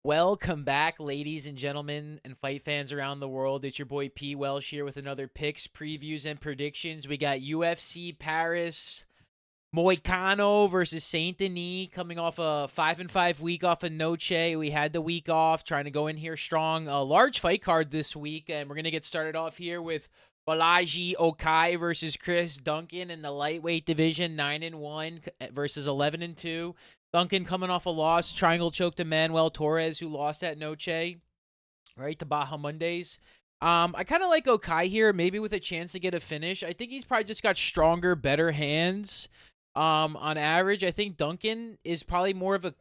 Welcome back, ladies and gentlemen, and fight fans around the world. It's your boy P. Welsh here with another picks, previews, and predictions. We got UFC Paris, Moicano versus Saint Denis, coming off a 5-5 week off of Noche. We had the week off, trying to go in here strong. A large fight card this week, and we're gonna get started off here with Balaji Okai versus Chris Duncan in the lightweight division, 9-1 versus 11-2. Duncan coming off a loss, triangle choke to Manuel Torres, who lost at Noche, right, to Bahamundes. I kind of like Okai here, maybe with a chance to get a finish. I think he's probably just got stronger, better hands. On average, I think Duncan is probably more of a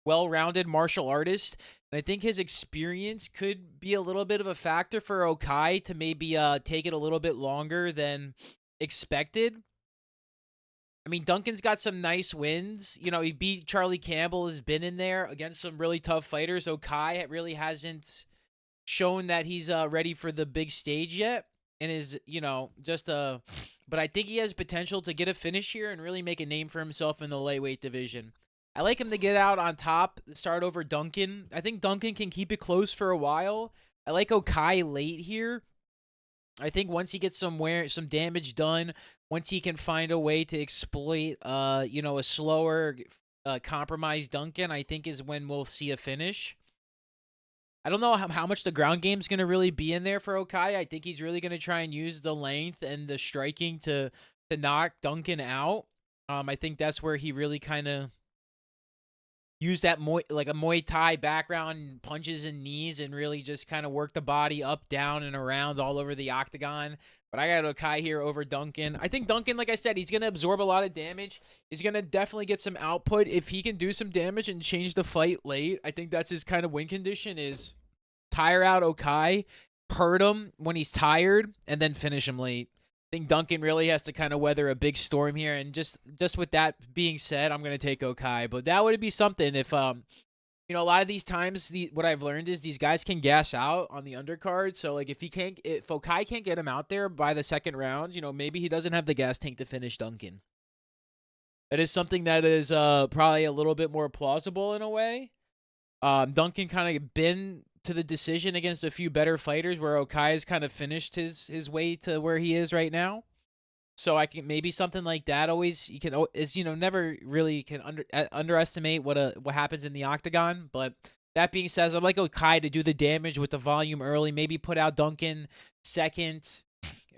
well-rounded martial artist, and I think his experience could be a little bit of a factor for Okai to maybe take it a little bit longer than expected. I mean, Duncan's got some nice wins. You know, he beat Charlie Campbell, has been in there against some really tough fighters. Okai really hasn't shown that he's ready for the big stage yet, and is, just a. But I think he has potential to get a finish here and really make a name for himself in the lightweight division. I like him to get out on top, start over Duncan. I think Duncan can keep it close for a while. I like Okai late here. I think once he gets some damage done, once he can find a way to exploit, a slower, compromised Duncan, I think is when we'll see a finish. I don't know how much the ground game's going to really be in there for Okai. I think he's really going to try and use the length and the striking to knock Duncan out. I think that's where he really kind of use that like a Muay Thai background, punches and knees, and really just kind of work the body up, down, and around all over the octagon. But I got Okai here over Duncan. I think Duncan, like I said, he's going to absorb a lot of damage. He's going to definitely get some output. If he can do some damage and change the fight late, I think that's his kind of win condition, is tire out Okai, hurt him when he's tired, and then finish him late. I think Duncan really has to kind of weather a big storm here. And just with that being said, I'm going to take Okai. But that would be something if, a lot of these times, what I've learned is these guys can gas out on the undercard. So, like, if Okai can't get him out there by the second round, maybe he doesn't have the gas tank to finish Duncan. That is something that is probably a little bit more plausible in a way. Duncan kind of been to the decision against a few better fighters where Okai has kind of finished his way to where he is right now. So I can maybe something like that never really can underestimate what happens in the octagon. But that being said, I'd like Okai to do the damage with the volume early, maybe put out Duncan second,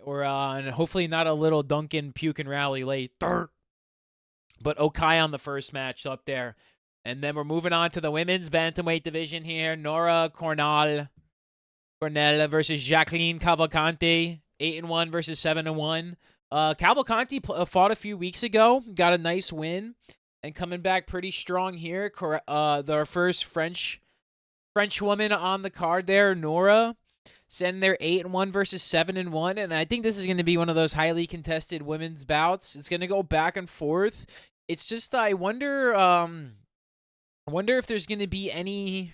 or and hopefully not a little Duncan puke and rally late. But Okai on the first match up there. And then we're moving on to the women's bantamweight division here. Nora Cornell versus Jacqueline Cavalcante. 8-1 versus 7-1. Cavalcante fought a few weeks ago. Got a nice win. And coming back pretty strong here. Their first French woman on the card there, Nora. Sending their 8-1 versus 7-1. And I think this is going to be one of those highly contested women's bouts. It's going to go back and forth. It's just, I wonder if there's going to be any,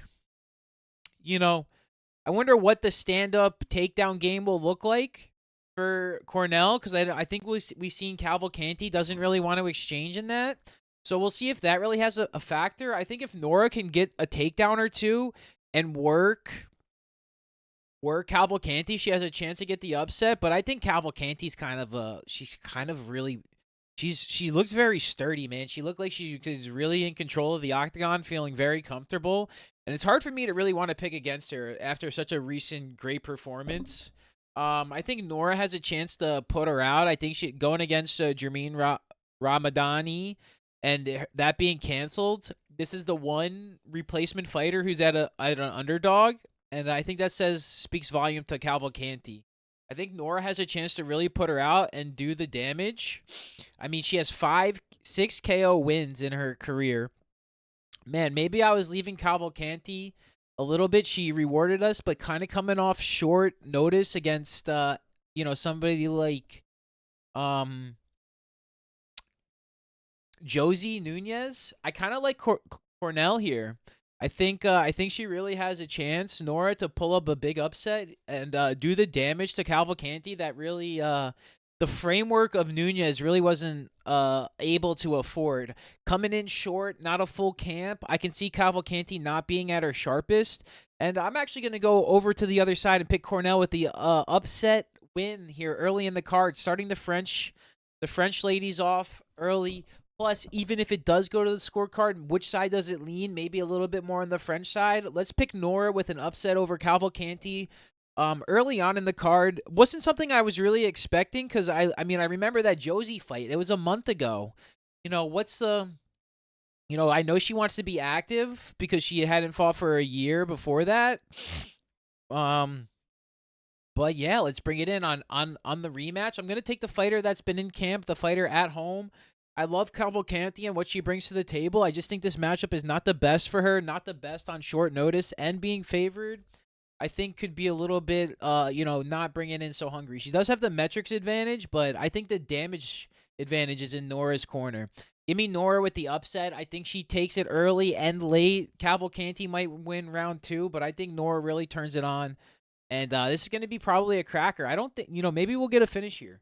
I wonder what the stand-up takedown game will look like for Cornell, because I think we've seen Cavalcante doesn't really want to exchange in that. So we'll see if that really has a factor. I think if Nora can get a takedown or two and work Cavalcante, she has a chance to get the upset. But I think Cavalcante's she looked very sturdy, man. She looked like she was really in control of the octagon, feeling very comfortable. And it's hard for me to really want to pick against her after such a recent great performance. I think Nora has a chance to put her out. I think she going against Jermaine Ramadani, and that being canceled. This is the one replacement fighter who's at an underdog, and I think that speaks volume to Cavalcante. I think Nora has a chance to really put her out and do the damage. I mean, she has 6 KO wins in her career. Man, maybe I was leaving Cavalcante a little bit. She rewarded us, but kind of coming off short notice against, somebody like Josie Nunez. I kind of like Cornell here. I think she really has a chance, Nora, to pull up a big upset and do the damage to Cavalcante that really the framework of Nunez really wasn't able to afford. Coming in short, not a full camp. I can see Cavalcanti not being at her sharpest. And I'm actually going to go over to the other side and pick Cornell with the upset win here early in the card, starting the French ladies off early. Plus, even if it does go to the scorecard, which side does it lean? Maybe a little bit more on the French side. Let's pick Nora with an upset over Cavalcanti. Early on in the card wasn't something I was really expecting because I mean I remember that Josie fight. It was a month ago. What's the I know she wants to be active because she hadn't fought for a year before that. Um, but yeah, let's bring it in on the rematch. I'm gonna take the fighter that's been in camp, the fighter at home. I love Cavalcanti and what she brings to the table. I just think this matchup is not the best for her, not the best on short notice, and being favored, I think could be a little bit, not bringing in so hungry. She does have the metrics advantage, but I think the damage advantage is in Nora's corner. Give me Nora with the upset. I think she takes it early and late. Cavalcanti might win round 2, but I think Nora really turns it on. And this is going to be probably a cracker. I don't think, maybe we'll get a finish here.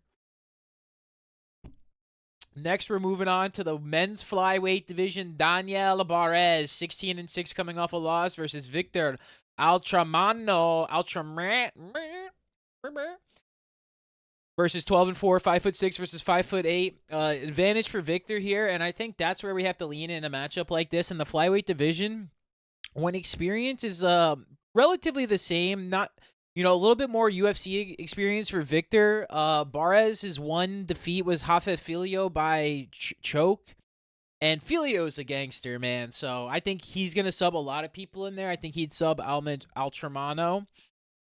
Next, we're moving on to the men's flyweight division. Daniel Barres, 16-6 coming off a loss versus Victor Altramano. Versus 12-4, 5'6" versus 5'8". Advantage for Victor here, and I think that's where we have to lean in a matchup like this in the flyweight division. When experience is relatively the same, not a little bit more UFC experience for Victor. Barres' one defeat was Rafa Filho by choke. And Filio's a gangster, man. So I think he's going to sub a lot of people in there. I think he'd sub Altramano.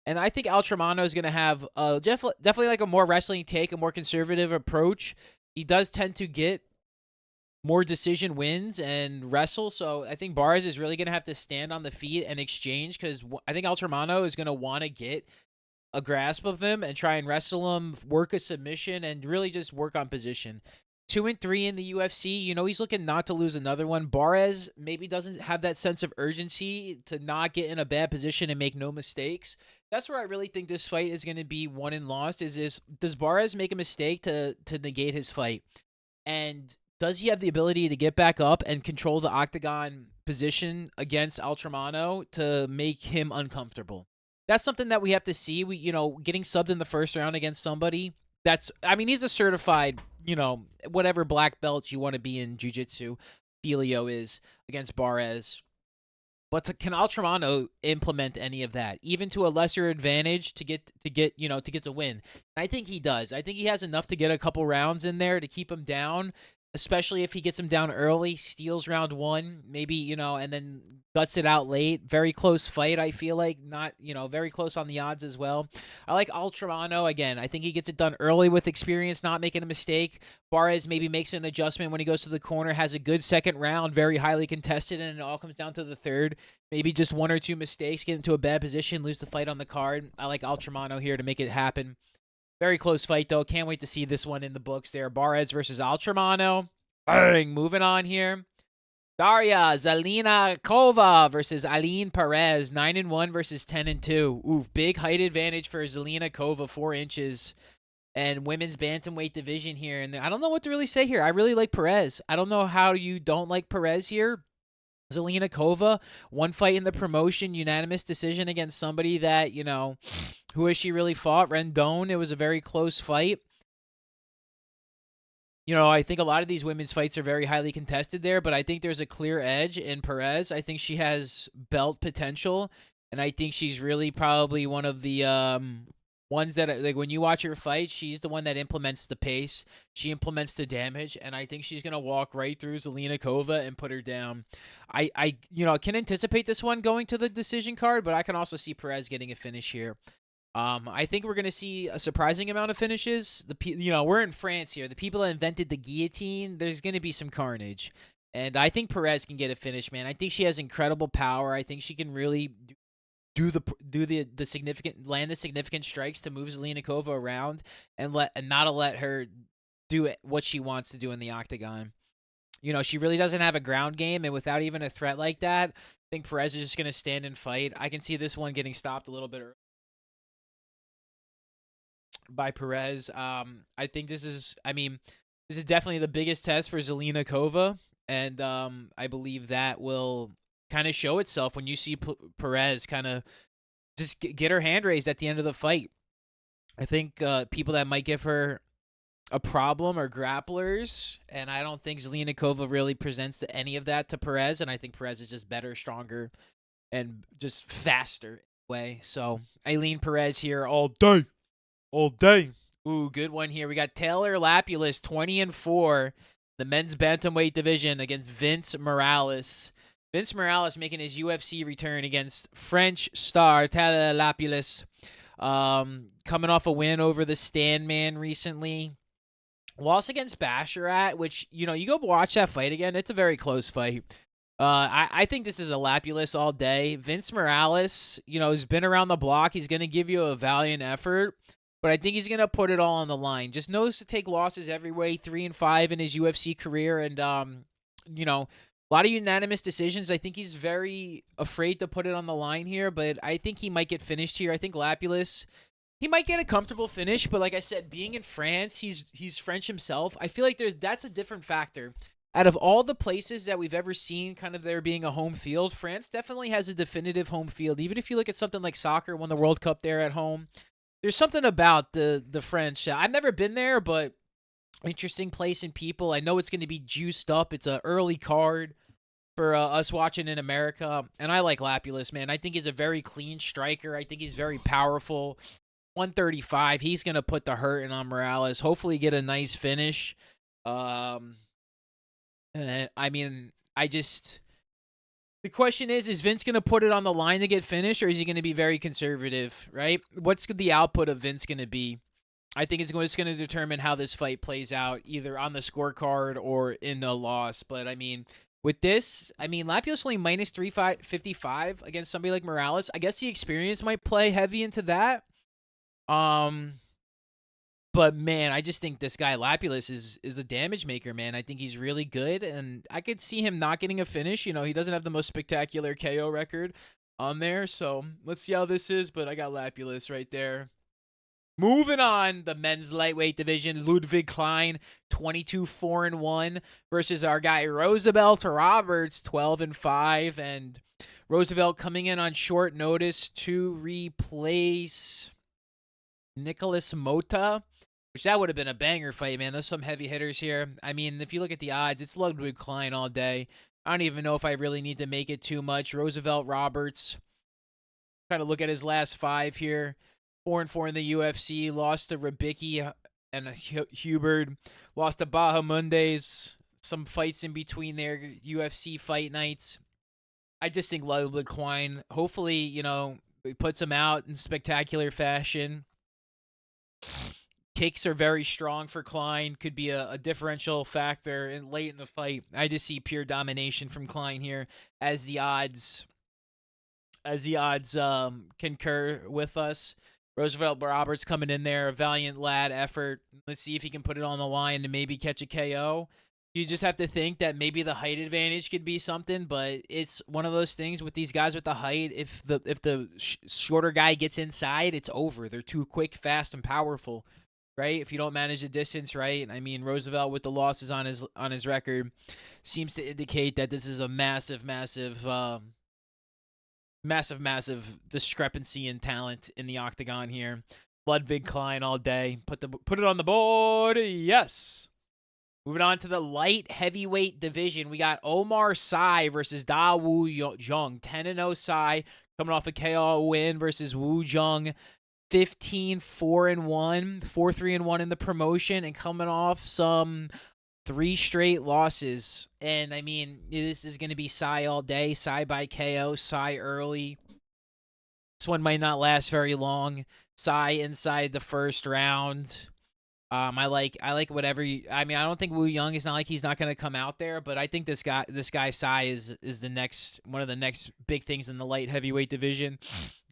And I think Altramano is going to have definitely like a more wrestling take, a more conservative approach. He does tend to get more decision wins and wrestle. So I think Barres is really going to have to stand on the feet and exchange because I think Altramano is going to want to get a grasp of him and try and wrestle him, work a submission, and really just work on position. 2-3 in the UFC. He's looking not to lose another one. Barres maybe doesn't have that sense of urgency to not get in a bad position and make no mistakes. That's where I really think this fight is going to be won and lost. Does Barres make a mistake to negate his fight? And does he have the ability to get back up and control the octagon position against Altramano to make him uncomfortable? That's something that we have to see. Getting subbed in the first round against somebody he's a certified, whatever black belt you want to be in jiu-jitsu, Filio is against Barres. But can Altramano implement any of that, even to a lesser advantage to get the win? And I think he does. I think he has enough to get a couple rounds in there to keep him down, especially if he gets him down early, steals round 1, maybe, and then guts it out late. Very close fight, I feel like. Not, very close on the odds as well. I like Altramano. Again, I think he gets it done early with experience, not making a mistake. Barres maybe makes an adjustment when he goes to the corner, has a good second round, very highly contested, and it all comes down to the third. Maybe just 1 or 2 mistakes, get into a bad position, lose the fight on the card. I like Altramano here to make it happen. Very close fight, though. Can't wait to see this one in the books there. Barres versus Altramano. Bang! Moving on here. Daria Zelenakova versus Aline Perez. 9-1 versus 10-2. Ooh, big height advantage for Zelenakova, 4 inches. And women's bantamweight division here. And I don't know what to really say here. I really like Perez. I don't know how you don't like Perez here. Zelenakova, one fight in the promotion, unanimous decision against somebody that, who has she really fought? Rendon. It was a very close fight. I think a lot of these women's fights are very highly contested there, but I think there's a clear edge in Perez. I think she has belt potential, and I think she's really probably one of the ones that, like, when you watch her fight, she's the one that implements the pace. She implements the damage, and I think she's going to walk right through Zelenakova and put her down. I can anticipate this one going to the decision card, but I can also see Perez getting a finish here. I think we're going to see a surprising amount of finishes. We're in France here. The people that invented the guillotine, there's going to be some carnage. And I think Perez can get a finish, man. I think she has incredible power. I think she can really land the significant strikes to move Zelenakova around and not let her do what she wants to do in the octagon. She really doesn't have a ground game, and without even a threat like that, I think Perez is just going to stand and fight. I can see this one getting stopped a little bit early. by Perez. I think this is definitely the biggest test for Zelina Kova, and I believe that will kind of show itself when you see Perez kind of just get her hand raised at the end of the fight. I think people that might give her a problem are grapplers, and I don't think Zelina Kova really presents any of that to Perez, and I think Perez is just better, stronger, and just faster way. So I lean Perez here all day. All day. Ooh, good one here. We got Taylor Lapulus, 20-4, the men's bantamweight division against Vince Morales. Vince Morales making his UFC return against French star Taylor Lapulus. Coming off a win over the Stand recently. Lost against Basharat, which, you go watch that fight again. It's a very close fight. I think this is a Lapulus all day. Vince Morales, has been around the block. He's going to give you a valiant effort, but I think he's going to put it all on the line. Just knows to take losses every way, 3-5 in his UFC career, and, a lot of unanimous decisions. I think he's very afraid to put it on the line here, but I think he might get finished here. I think Lapulus, he might get a comfortable finish, but like I said, being in France, he's French himself. I feel like that's a different factor. Out of all the places that we've ever seen kind of there being a home field, France definitely has a definitive home field. Even if you look at something like soccer, won the World Cup there at home, there's something about the French. I've never been there, but interesting place and people. I know it's going to be juiced up. It's an early card for us watching in America, and I like Lapulus, man. I think he's a very clean striker. I think he's very powerful. 135, he's going to put the hurt in on Morales. Hopefully get a nice finish. And the question is Vince going to put it on the line to get finished, or is he going to be very conservative, right? What's the output of Vince going to be? I think it's going to determine how this fight plays out, either on the scorecard or in a loss. But, with this, Lapulus only minus 355 against somebody like Morales. I guess the experience might play heavy into that. But man, I just think this guy Lapulus is a damage maker, man. I think he's really good, and I could see him not getting a finish. He doesn't have the most spectacular KO record on there, so let's see how this is. But I got Lapulus right there. Moving on, the men's lightweight division, Ludwig Klein, 22-4-1 versus our guy Roosevelt Roberts, 12-5, and Roosevelt coming in on short notice to replace Nicholas Mota, which that would have been a banger fight, man. There's some heavy hitters here. If you look at the odds, it's Ludwig Klein all day. I don't even know if I really need to make it too much. Roosevelt Roberts, kind of look at his last 5 here. 4-4 in the UFC, lost to Rabicki and Hubert, lost to Bahamundes, some fights in between their UFC fight nights. I just think Ludwig Klein, hopefully, he puts him out in spectacular fashion. Kicks are very strong for Klein, could be a differential factor late in the fight. I just see pure domination from Klein here as the odds concur with us. Roosevelt Roberts coming in there, a valiant lad effort. Let's see if he can put it on the line and maybe catch a KO. You just have to think that maybe the height advantage could be something, but it's one of those things with these guys with the height. If the shorter guy gets inside, it's over. They're too quick, fast, and powerful, right? If you don't manage the distance right. Roosevelt with the losses on his record seems to indicate that this is a massive discrepancy in talent in the octagon here. Ludwig Klein all day. Put it on the board. Yes. Moving on to the light heavyweight division, we got Omar Sy versus Da Woo Jung. 10-0 Sy coming off a KO win versus Woo Jung. 15-4-1, 4-3-1 in the promotion, and coming off some 3 straight losses. And this is going to be Sy all day. Sy by KO, Sy early. This one might not last very long. Sy inside the first round. I like whatever I don't think Woo Young is not like he's not going to come out there, but I think this guy Sy is the next one of the next big things in the light heavyweight division.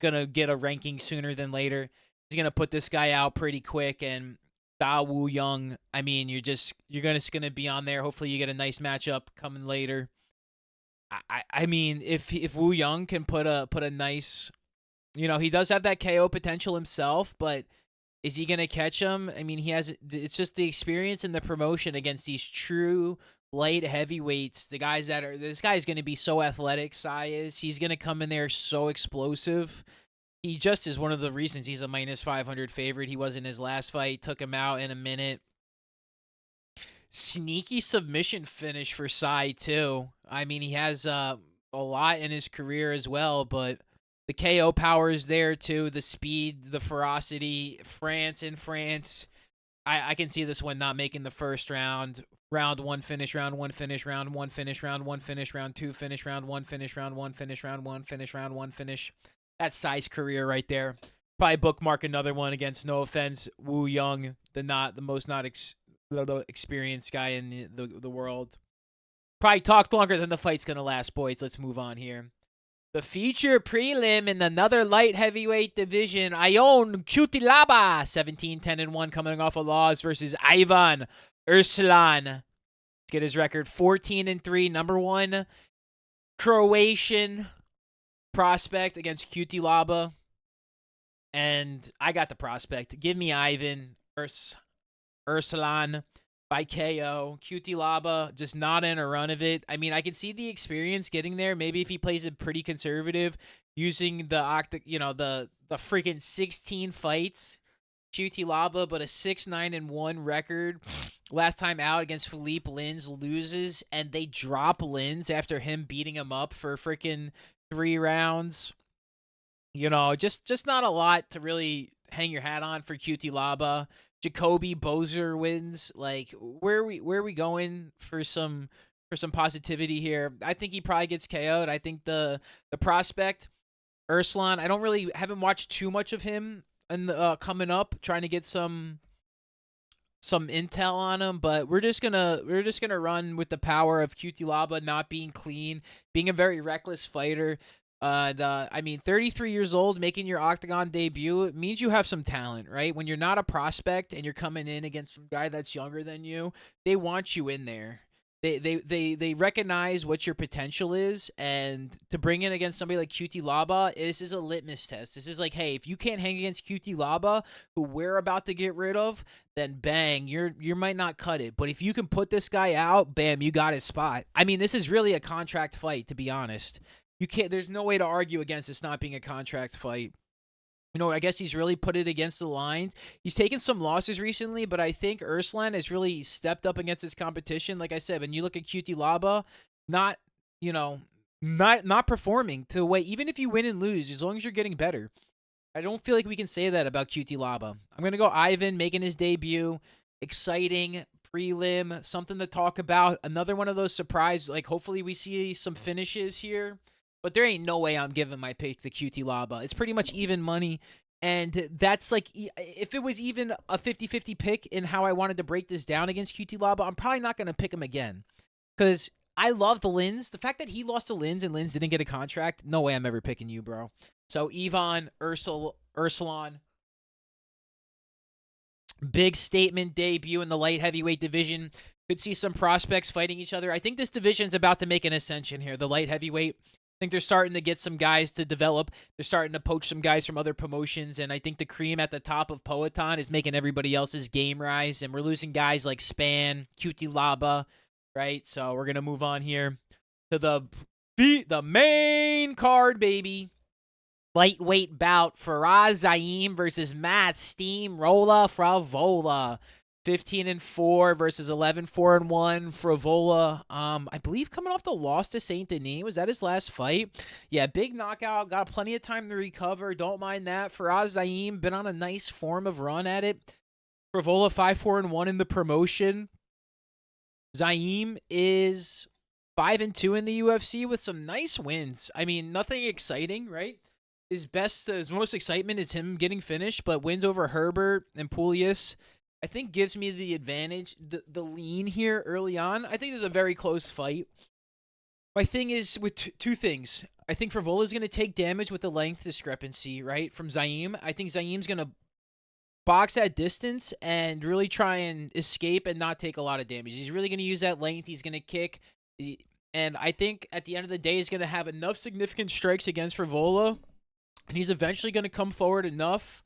Going to get a ranking sooner than later. He's going to put this guy out pretty quick, and Da Woo Young, you're going to be on there. Hopefully you get a nice matchup coming later. If Woo Young can put a nice, he does have that KO potential himself, but Is he gonna catch him? I mean, he has. It's just the experience and the promotion against these true light heavyweights. The guys that are. This guy's gonna be so athletic. Sai is. He's gonna come in there so explosive. He just is one of the reasons he's a minus 500 favorite. He was in his last fight. Took him out in a minute. Sneaky submission finish for Sai too. I mean, he has a lot in his career as well, but the KO power is there too. The speed, the ferocity. France. I can see this one not making the first round. Round one finish, round one finish, round one finish, round one finish, round two finish, round one finish, round one finish, round one finish, round one finish. That's Sai's career right there. Probably bookmark another one against, no offense, Wu Young, the most not experienced guy in the world. Probably talked longer than the fight's gonna last, boys. Let's move on here. The feature prelim in another light heavyweight division. Ion Cutelaba, 17-10-1, coming off a loss versus Ivan Urslan. Let's get his record 14-3. Number one Croatian prospect against Cutelaba. And I got the prospect. Give me Ivan Urslan by KO. Cutelaba just not in a run of it. I mean, I can see the experience getting there. Maybe if he plays it pretty conservative, using the freaking 16 fights. Cutelaba, but a 6-9-1 record. Last time out against Philippe Lins, loses, and they drop Lins after him beating him up for freaking 3 rounds. Just not a lot to really hang your hat on for Cutelaba. Jacoby Bozer wins. Like, where are we going for some positivity here? I think he probably gets KO'd. I think the prospect Urslan, haven't watched too much of him and coming up, trying to get some intel on him, but we're just gonna run with the power of Cutelaba not being clean, being a very reckless fighter. I mean, 33 years old, making your octagon debut, it means you have some talent, right? When you're not a prospect and you're coming in against some guy that's younger than you, they want you in there. They recognize what your potential is, and to bring in against somebody like Cutelaba, this is a litmus test. This is like, hey, if you can't hang against Cutelaba, who we're about to get rid of, then bang, you might not cut it. But if you can put this guy out, bam, you got his spot. I mean, this is really a contract fight, to be honest. You can't. There's no way to argue against this not being a contract fight. I guess he's really put it against the lines. He's taken some losses recently, but I think Urslan has really stepped up against his competition. Like I said, when you look at Cutelaba, not performing to the way, even if you win and lose, as long as you're getting better. I don't feel like we can say that about Cutelaba. I'm going to go Ivan making his debut. Exciting prelim, something to talk about. Another one of those surprise, like hopefully we see some finishes here. But there ain't no way I'm giving my pick to Cutelaba. It's pretty much even money. And that's like, if it was even a 50-50 pick in how I wanted to break this down against Cutelaba, I'm probably not going to pick him again. Because I love the Lins. The fact that he lost to Lins and Lins didn't get a contract, no way I'm ever picking you, bro. So Ivan Urslan. Big statement debut in the light heavyweight division. Could see some prospects fighting each other. I think this division's about to make an ascension here. The light heavyweight. I think they're starting to get some guys to develop. They're starting to poach some guys from other promotions, and I think the cream at the top of Poetan is making everybody else's game rise, and we're losing guys like Span, Cutelaba, right? So we're going to move on here to the main card, baby. Lightweight bout, Faraz Zaim versus Matt Steamroller Fravola. 15-4 versus 11-4-1. Fravola, I believe coming off the loss to Saint Denis. Was that his last fight? Yeah, big knockout. Got plenty of time to recover. Don't mind that. Faraz Zaim been on a nice form of run at it. Fravola 5-4-1 in the promotion. Zaim is 5-2 in the UFC with some nice wins. I mean, nothing exciting, right? His most excitement is him getting finished, but wins over Herbert and Pulius, I think, gives me the advantage, the lean here early on. I think this is a very close fight. My thing is with two things. I think Fravola is going to take damage with the length discrepancy, right, from Zaim. I think Zaim's going to box at distance and really try and escape and not take a lot of damage. He's really going to use that length. He's going to kick. And I think at the end of the day, he's going to have enough significant strikes against Fravola. And he's eventually going to come forward enough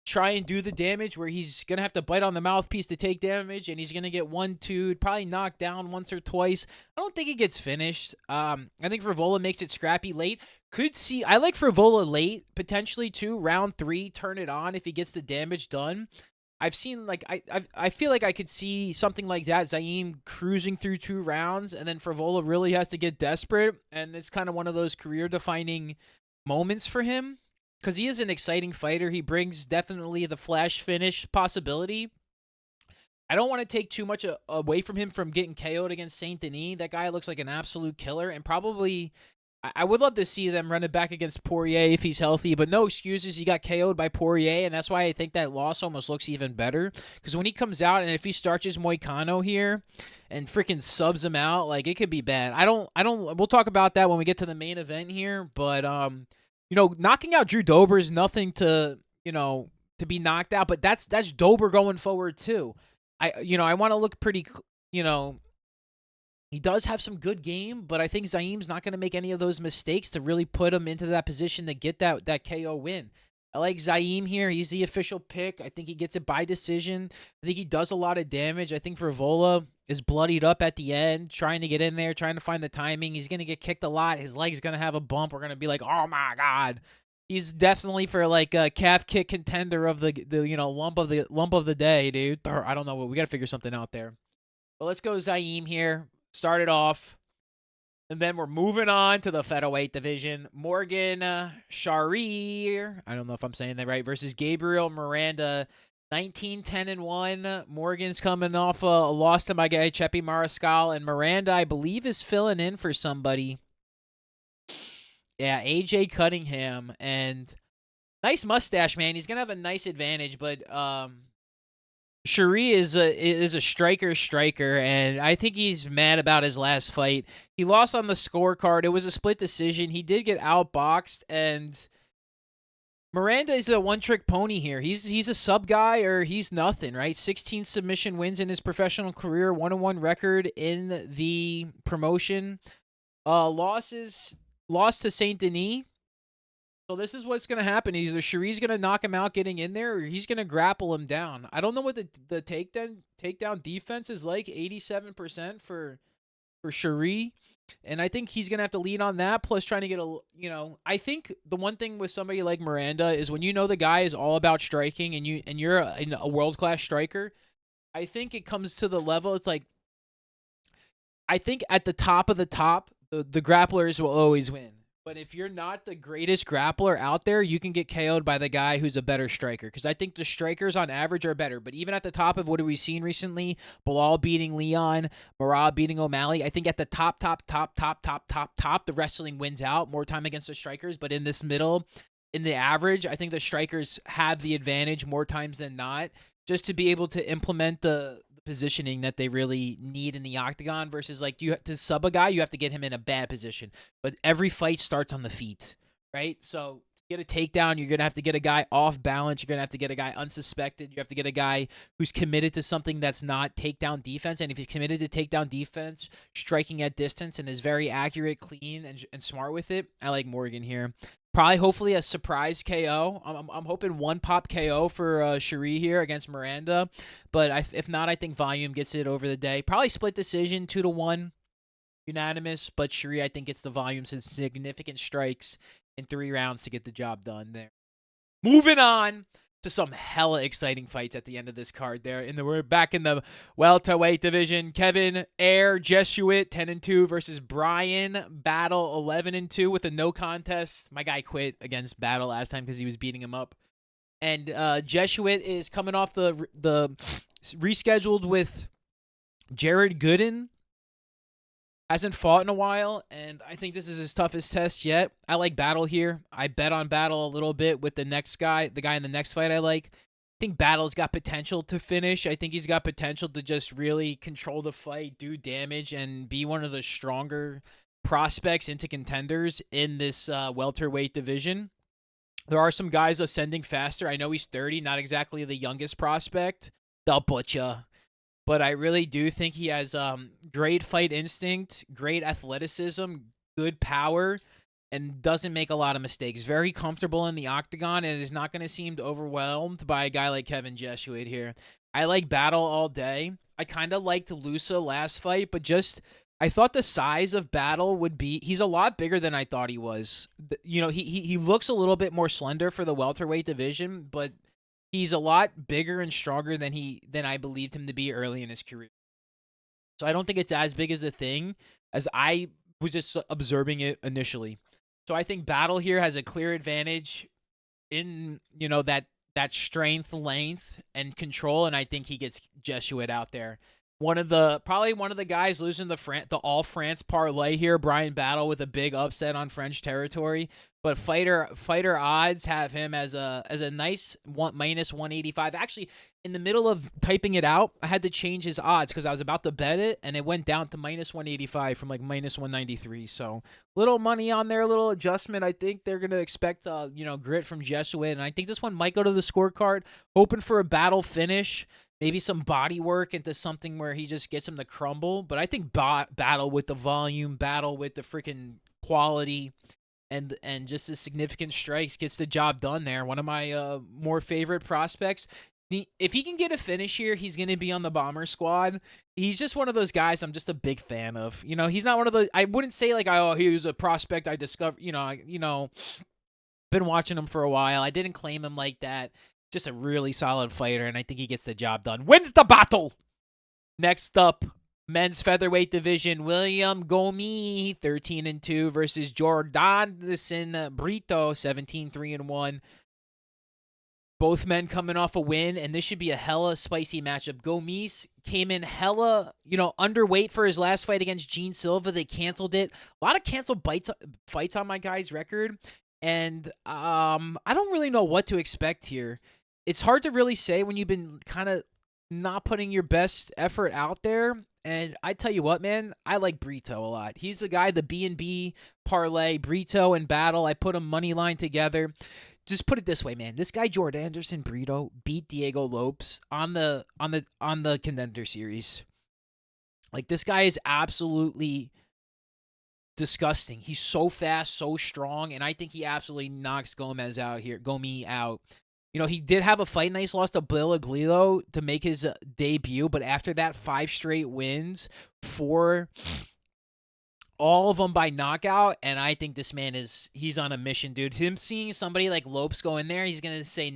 try and do the damage where he's going to have to bite on the mouthpiece to take damage, and he's going to get 1-2'd, probably knocked down once or twice. I don't think he gets finished. I think Frevola makes it scrappy late. I like Frevola late, potentially too. Round 3, turn it on if he gets the damage done. I've seen, like, I feel like I could see something like that, Zaim cruising through 2 rounds, and then Frevola really has to get desperate, and it's kind of one of those career-defining moments for him. Because he is an exciting fighter. He brings definitely the flash finish possibility. I don't want to take too much away from him from getting KO'd against Saint Denis. That guy looks like an absolute killer. And probably, I would love to see them run it back against Poirier if he's healthy. But no excuses. He got KO'd by Poirier. And that's why I think that loss almost looks even better. Because when he comes out and if he starches Moicano here and freaking subs him out, like, it could be bad. We'll talk about that when we get to the main event here. But, knocking out Drew Dober is nothing to be knocked out, but that's Dober going forward too. I want to look pretty, he does have some good game, but I think Zaim's not going to make any of those mistakes to really put him into that position to get that KO win. I like Zaim here. He's the official pick. I think he gets it by decision. I think he does a lot of damage. I think Frevola is bloodied up at the end, trying to get in there, trying to find the timing. He's going to get kicked a lot. His leg's going to have a bump. We're going to be like, oh, my God. He's definitely for, like, a calf kick contender of the lump of the day, dude. Or, I don't know. We got to figure something out there. But let's go Zaim here. Start it off. And then we're moving on to the featherweight division. Morgan Sharir, I don't know if I'm saying that right, versus Gabriel Miranda. 19-10-1. Morgan's coming off a loss to my guy Chepi Mariscal, and Miranda, I believe, is filling in for somebody. Yeah, AJ Cunningham, and nice mustache, man. He's gonna have a nice advantage, but Cherie is a striker, and I think he's mad about his last fight. He lost on the scorecard. It was a split decision. He did get outboxed, and Miranda is a one-trick pony here. He's a sub guy, or he's nothing, right? 16 submission wins in his professional career, 1-1 record in the promotion. Lost to Saint Denis. So this is what's going to happen. Either Cherie's going to knock him out getting in there, or he's going to grapple him down. I don't know what the takedown defense is like, 87% for Cherie. And I think he's going to have to lean on that, plus trying to get I think the one thing with somebody like Miranda is when you know the guy is all about striking and you're a world-class striker, I think it comes to the level, it's like, I think at the top of the top, the grapplers will always win. But if you're not the greatest grappler out there, you can get KO'd by the guy who's a better striker. Because I think the strikers on average are better. But even at the top of what have we seen recently, Bilal beating Leon, Marab beating O'Malley, I think at the top, the wrestling wins out more time against the strikers. But in this middle, in the average, I think the strikers have the advantage more times than not, just to be able to implement the positioning that they really need in the octagon versus, like, you have to sub a guy, you have to get him in a bad position. But every fight starts on the feet, right? So to get a takedown, you're going to have to get a guy off balance. You're going to have to get a guy unsuspected. You have to get a guy who's committed to something that's not takedown defense. And if he's committed to takedown defense, striking at distance, and is very accurate, clean, and smart with it, I like Morgan here. Probably, hopefully, a surprise KO. I'm hoping one pop KO for Cherie here against Miranda. But if not, I think Volume gets it over the day. Probably split decision, 2-1, unanimous. But Cherie, I think, gets the Volume, since significant strikes in 3 rounds to get the job done there. Moving on to some hella exciting fights at the end of this card there. We're back in the welterweight division. Kevin Air Jesuit 10-2 versus Brian Battle 11-2 with a no contest. My guy quit against Battle last time because he was beating him up. And Jesuit is coming off the rescheduled with Jared Gooden. Hasn't fought in a while, and I think this is his toughest test yet. I like Battle here. I bet on Battle a little bit with the next guy, the guy in the next fight I like. I think Battle's got potential to finish. I think he's got potential to just really control the fight, do damage, and be one of the stronger prospects into contenders in this welterweight division. There are some guys ascending faster. I know he's 30, not exactly the youngest prospect. The Butcher. But I really do think he has great fight instinct, great athleticism, good power, and doesn't make a lot of mistakes. Very comfortable in the octagon and is not going to seem overwhelmed by a guy like Kevin Jesuit here. I like Battle all day. I kind of liked Lusa last fight, but just I thought the size of Battle would be. He's a lot bigger than I thought he was. You know, he looks a little bit more slender for the welterweight division, but he's a lot bigger and stronger than I believed him to be early in his career. So I don't think it's as big as a thing as I was just observing it initially. So I think Battle here has a clear advantage in, you know, that strength, length, and control, and I think he gets Jesuit out there. Probably one of the guys losing the all France parlay here, Brian Battle, with a big upset on French territory. But fighter odds have him as a nice minus 185. Actually, in the middle of typing it out, I had to change his odds because I was about to bet it, and it went down to minus 185 from like minus 193. So little money on there, little adjustment. I think they're gonna expect grit from Jesuit, and I think this one might go to the scorecard. Hoping for a Battle finish. Maybe some body work into something where he just gets him to crumble. But I think Battle with the volume, Battle with the freaking quality, and just the significant strikes gets the job done there. One of my more favorite prospects. If he can get a finish here, he's going to be on the Bomber squad. He's just one of those guys I'm just a big fan of. You know, he's not one of those. I wouldn't say like, oh, he was a prospect I discovered. Been watching him for a while. I didn't claim him like that. Just a really solid fighter, and I think he gets the job done. Wins the battle! Next up, men's featherweight division, William Gomis, 13-2 versus Jordanson Brito, 17-3-1. Both men coming off a win, and this should be a hella spicy matchup. Gomis came in hella, underweight for his last fight against Gene Silva. They canceled it. A lot of canceled fights on my guy's record, and I don't really know what to expect here. It's hard to really say when you've been kind of not putting your best effort out there. And I tell you what, man, I like Brito a lot. He's the guy, the B&B parlay, Brito and Battle. I put them money line together. Just put it this way, man. This guy Jordanson Brito beat Diego Lopes on the contender series. Like, this guy is absolutely disgusting. He's so fast, so strong, and I think he absolutely knocks Gomis out. He did have a fight nice loss to Bill Aguilo to make his debut, but after that, 5 straight wins, 4, all of them by knockout, and I think this man he's on a mission, dude. Him seeing somebody like Lopes go in there, he's going to say,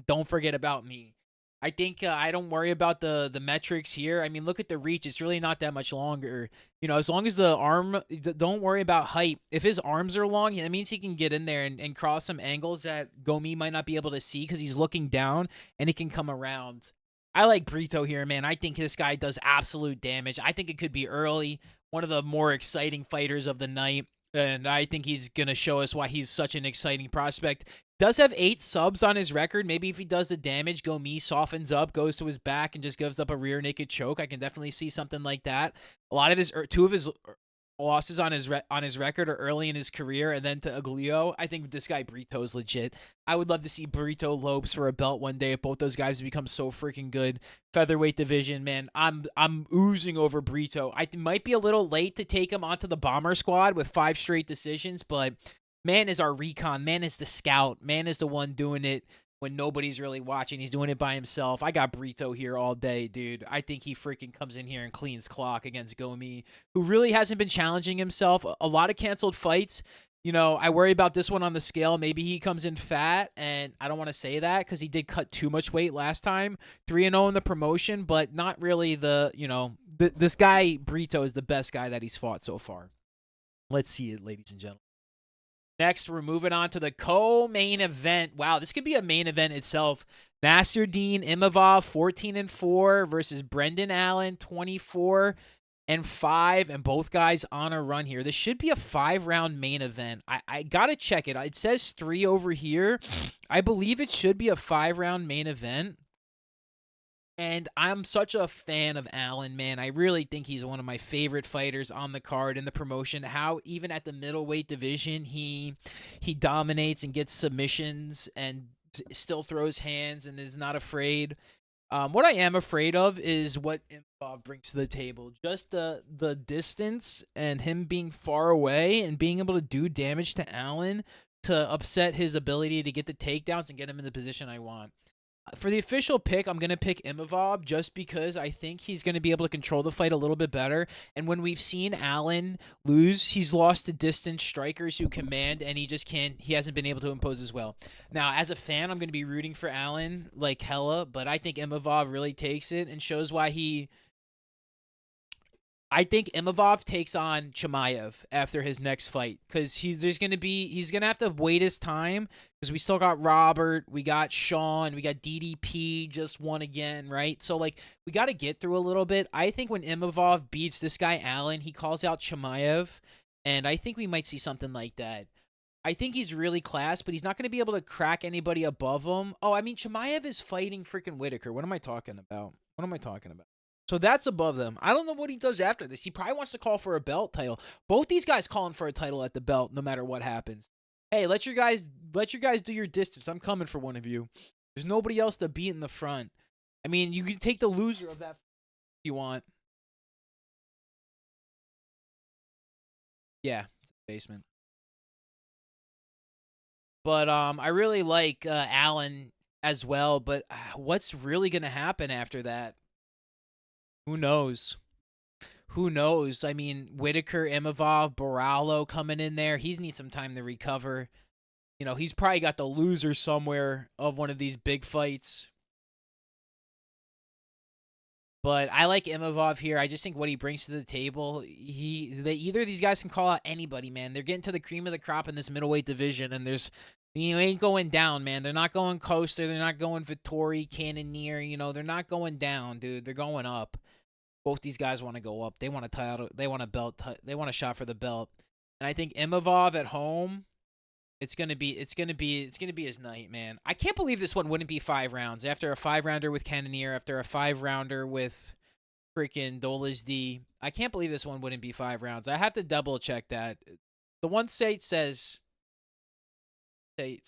don't forget about me. I think I don't worry about the metrics here. I mean, look at the reach. It's really not that much longer. As long as the arm, don't worry about height. If his arms are long, that means he can get in there and cross some angles that Gomis might not be able to see because he's looking down and he can come around. I like Brito here, man. I think this guy does absolute damage. I think it could be early. One of the more exciting fighters of the night. And I think he's going to show us why he's such an exciting prospect. Does have 8 subs on his record. Maybe if he does the damage, Gomis softens up, goes to his back, and just gives up a rear naked choke. I can definitely see something like that. A lot of 2 of his losses on his record are early in his career, and then to Aguilio. I think this guy Brito is legit. I would love to see Brito Lopes for a belt one day if both those guys become so freaking good. Featherweight division, man, I'm oozing over Brito. I might be a little late to take him onto the Bomber squad with 5 straight decisions, but man is our recon. Man is the scout. Man is the one doing it when nobody's really watching. He's doing it by himself. I got Brito here all day, dude. I think he freaking comes in here and cleans clock against Gomis, who really hasn't been challenging himself. A lot of canceled fights. I worry about this one on the scale. Maybe he comes in fat, and I don't want to say that because he did cut too much weight last time. 3-0 in the promotion, but not really this guy, Brito, is the best guy that he's fought so far. Let's see it, ladies and gentlemen. Next, we're moving on to the co-main event. Wow, this could be a main event itself. Nasruddin Imavov, 14-4 versus Brendan Allen, 24-5, and both guys on a run here. This should be a 5-round main event. I gotta check it. It says 3 over here. I believe it should be a 5-round main event. And I'm such a fan of Allen, man. I really think he's one of my favorite fighters on the card in the promotion. How even at the middleweight division, he dominates and gets submissions and still throws hands and is not afraid. What I am afraid of is what Imhoff brings to the table. Just the distance and him being far away and being able to do damage to Allen to upset his ability to get the takedowns and get him in the position I want. For the official pick, I'm going to pick Imhoff just because I think he's going to be able to control the fight a little bit better. And when we've seen Allen lose, he's lost to distant strikers who command, and he hasn't been able to impose as well. Now, as a fan, I'm going to be rooting for Allen like hella, but I think Imhoff really takes it and shows why I think Imhoff takes on Chimaev after his next fight because he's gonna have to wait his time because we still got Robert, we got Sean, we got DDP just won again, right? So like we got to get through a little bit. I think when Imhoff beats this guy Allen, he calls out Chimaev, and I think we might see something like that. I think he's really class, but he's not going to be able to crack anybody above him. Oh, I mean, Chimaev is fighting freaking Whitaker. What am I talking about? What am I talking about? So that's above them. I don't know what he does after this. He probably wants to call for a belt title. Both these guys calling for a title at the belt, no matter what happens. Hey, let your guys do your distance. I'm coming for one of you. There's nobody else to beat in the front. I mean, you can take the loser of that if you want. Yeah, basement. But I really like Allen as well. But what's really gonna happen after that? Who knows? Who knows? I mean, Whitaker, Imhoff, Barallo coming in there. He needs some time to recover. You know, he's probably got the loser somewhere of one of these big fights. But I like Imhoff here. I just think what he brings to the table, either of these guys can call out anybody, man. They're getting to the cream of the crop in this middleweight division, and ain't going down, man. They're not going Coaster. They're not going Vittori, Cannonier. They're not going down, dude. They're going up. Both these guys want to go up. They want a title. They want a belt. They want a shot for the belt. And I think Imhoff at home, it's gonna be his night, man. I can't believe this one wouldn't be 5 rounds after a 5-rounder with Cannonier, after a 5-rounder with freaking Dolas D. I can't believe this one wouldn't be 5 rounds. I have to double check that. The one site says 3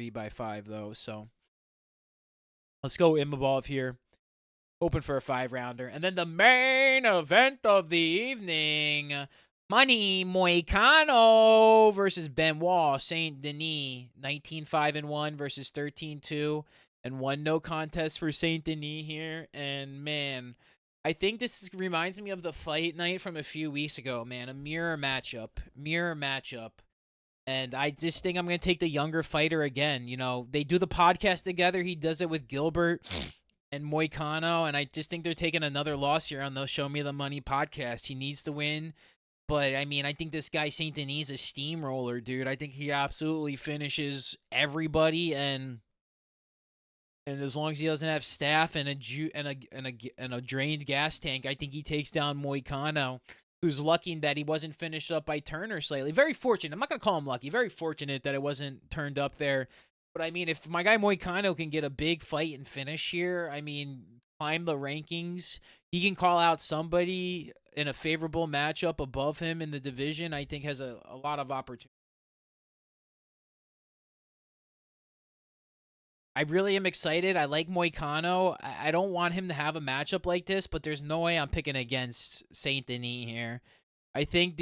by 5 though. So let's go Imhoff here. Open for a 5-rounder. And then the main event of the evening. Money Moicano versus Benoit Saint Denis. 19-5-1 versus 13-2. And 1 no contest for Saint Denis here. And man, I think this reminds me of the fight night from a few weeks ago, man. A mirror matchup. And I just think I'm going to take the younger fighter again. They do the podcast together. He does it with Gilbert and Moicano, and I just think they're taking another loss here on the Show Me the Money podcast. He needs to win, but I mean, I think this guy Saint Denis is a steamroller, dude. I think he absolutely finishes everybody, and as long as he doesn't have staff and a drained gas tank, I think he takes down Moicano, who's lucky that he wasn't finished up by Turner slightly. Very fortunate. I'm not gonna call him lucky. Very fortunate that it wasn't turned up there. But I mean, if my guy Moicano can get a big fight and finish here, I mean, climb the rankings, he can call out somebody in a favorable matchup above him in the division, I think has a lot of opportunity. I really am excited. I like Moicano. I don't want him to have a matchup like this, but there's no way I'm picking against Saint Denis here. I think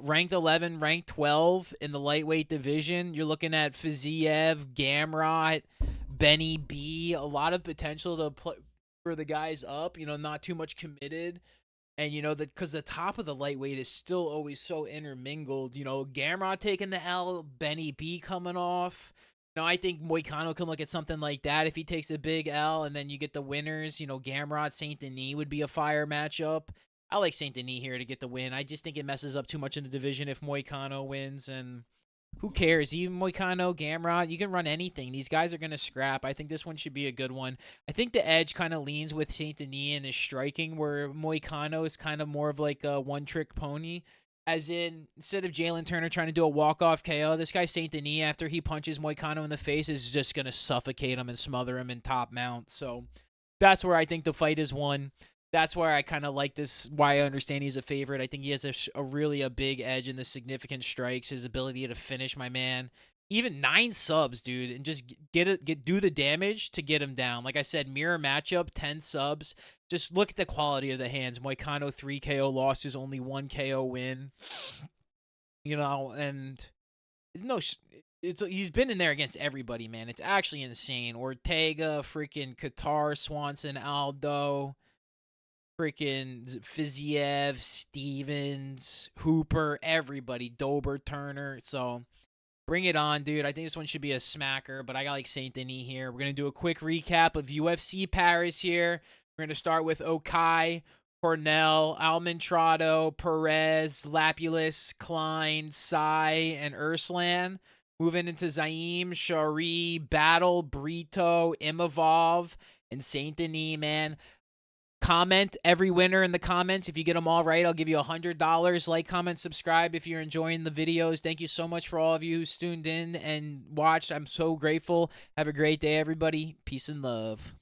ranked 11, ranked 12 in the lightweight division. You're looking at Fiziev, Gamrot, Benny B. A lot of potential to play for the guys up. Not too much committed, and because the top of the lightweight is still always so intermingled. Gamrot taking the L, Benny B coming off. I think Moicano can look at something like that if he takes a big L, and then you get the winners. Gamrot, Saint Denis would be a fire matchup. I like Saint Denis here to get the win. I just think it messes up too much in the division if Moicano wins, and who cares? Even Moicano, Gamrot, you can run anything. These guys are going to scrap. I think this one should be a good one. I think the edge kind of leans with Saint Denis in his striking, where Moicano is kind of more of like a one-trick pony. As in, instead of Jalen Turner trying to do a walk-off KO, this guy Saint Denis, after he punches Moicano in the face, is just going to suffocate him and smother him in top mount. So that's where I think the fight is won. That's why I kind of like this, why I understand he's a favorite. I think he has a really big edge in the significant strikes, his ability to finish my man. even 9 subs, dude, and just do the damage to get him down. Like I said, mirror matchup, 10 subs. Just look at the quality of the hands. Moicano 3 KO losses, only 1 KO win. You know, and no, he's been in there against everybody, man. It's actually insane. Ortega, freaking Qatar, Swanson, Aldo, freaking Fiziev, Stevens, Hooper, everybody, Dober, Turner. So bring it on, dude. I think this one should be a smacker, but I got like Saint Denis here. We're going to do a quick recap of UFC Paris here. We're going to start with Okai, Cornell, Almontrado, Perez, Lapulus, Klein, Sai, and Urslan. Moving into Zaim, Shari, Battle, Brito, Imavov, and Saint Denis, man. Comment every winner in the comments. If you get them all right, I'll give you $100. Like, comment, subscribe if you're enjoying the videos. Thank you so much for all of you who tuned in and watched. I'm so grateful. Have a great day, everybody. Peace and love.